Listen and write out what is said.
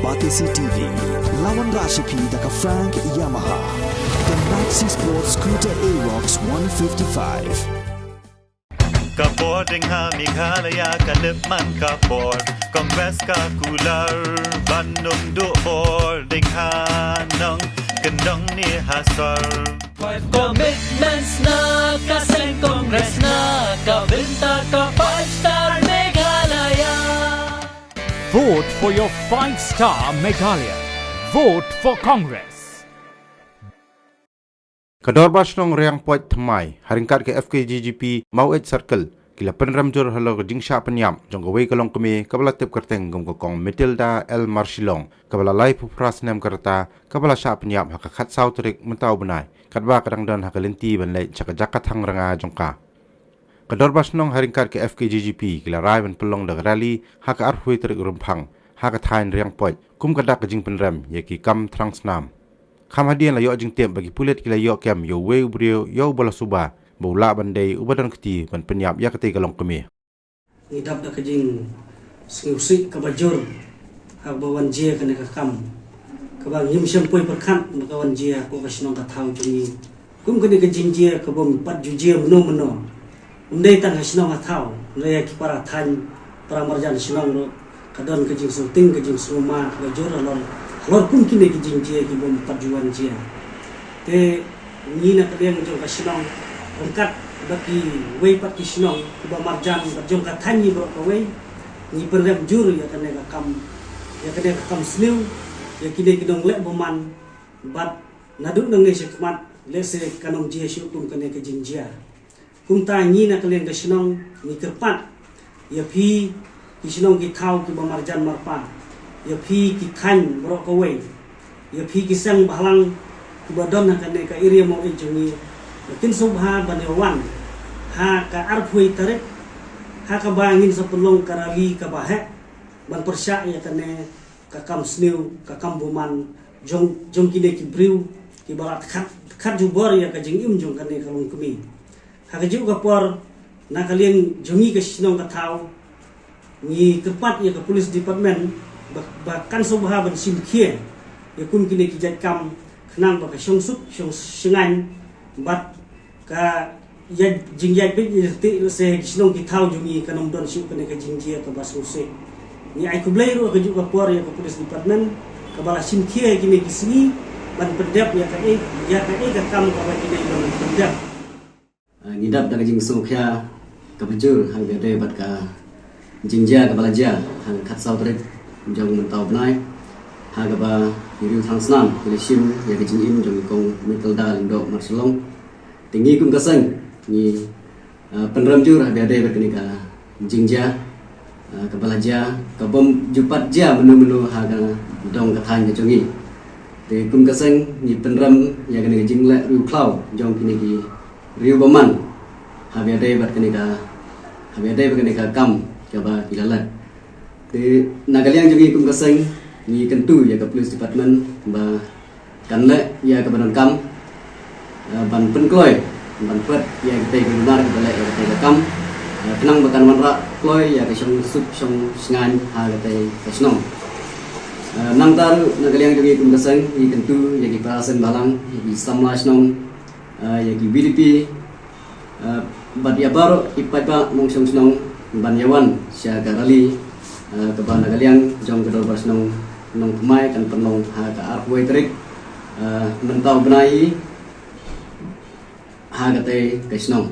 Batisi TV, lawan Rashipi daka Frank Yamaha, dan Maxi Sports Scooter Aerox 155. Kapor ding ha Meghalaya kalipman kapor Kongres ka kular Bandung duor ding ha nong kendong ni hasar Commitments na kaseng Kongres na kabinta ka 5-star Meghalaya. Vote for your 5-star Meghalaya. Vote for Congress. Kador basnong riang poit thamai haringkat ke FKGGP Mauet Circle kila penram jor halo jing sha penyam jong gawai kalong kami kabala tip kerteng gom kong Matilda El Marshilong kabala lai pupras nem kerta kabala sha penyam haka khat sau trik mentau benai katba kadang dan haka lenti ban lai chaka jakat hang ranga jongka kador basnong haringkat ke FKGGP kila rai ban pelong da rally haka arhui trik rumpang haka thain riang poit kum kadak jing penram yaki kam transnam Kamadian la yo jing tem bagi pulet kila yo kem yo weu brio yo bola suba bola bandai ubadan keti ban penyap ya keti kalong kemi ngidap da kajing singusik kabajur habawan jia kana kakam kabang yim syampoi perkhat kawan jia ko kasnong ka thau jungi kum kani kajing jia kabom pat ju jia meno undai tan hasnong ka thau le ki para than para marjan sinong ro kadon kajing sulting kajing suma kabajur lor pun kini kajing jia ki bom pajuan jia te ni na kadang jong kasnong rengkat bagi wei pat kisnong kuba marjan jong ka thanyi bro ka wei ni perem jur ya kane ka kam sliu ya kini kidong le boman bat naduk nang ngai sekmat le se kanong jia shu kum kane ka jinjia kum ta ni na kalen kasnong ni kerpat ya phi kisnong ki thau kuba marjan marpa ya phi ki than bro ka wei ya phi ki sang balang kuba don kane ka area mo e jungi Lakin subha banewan ha ka arpui tarik ha ka bangin sa pulong karali ka bahe ban persya ya kane ka kam sniu ka kam buman jong kide ki briu ki barat khat jubor ya ka jing im jong kane kalong kemi ha ka ju ka por na kalien jongi ka sinong ka thau ni kepat ya ka police department bahkan subha ban simkhie ya kun kide ki jat kam khnang ba ka sungsuk singan bat ka ya jingjai pe ti se kisnong ki thau jungi kanom don shu kane ka jingjia ka basuse ni ai ku blai ro ka ju ka por ya ka police department ka bala simkhie kini kisni ban pendap ya ka ka kam ka ba kini ban pendap ngidap da jing sumkhia ka bujur hang bede bat ka jingjia ka bala ja hang khat sau trek jong mentau bnai ha ka ba riu thang snan le sim ya ka jing im jong kong Matilda Lindo Marshilong tinggi kum kasang ni penram jur ada berkini ka jingja kepala ja ka bom jupat ja menu ha ka dong ka than ka chungi te kum kasang ni penram ya kini jingla riu klau jong kini ki riu baman ha berkini ka kam ka ba kilala te nagaliang jungi kum kasang ni kentu ya ka police department ba kanle ya ka badan kam ban penkloi ban pet ya kita benar boleh ya kita kam kenang bakan manra kloi ya kesong sup song sengan ha kita kesnong nang taru nagaliang jogi kum kasang i kentu ya ki parasen balang i samlas nong ya ki BDP bat ya baro ipaipa mong song snong ban yawan sia garali ke ban nagaliang jong kedol basnong nong pemai kan penong ha ka arway trik mentau benai ha kate kesnong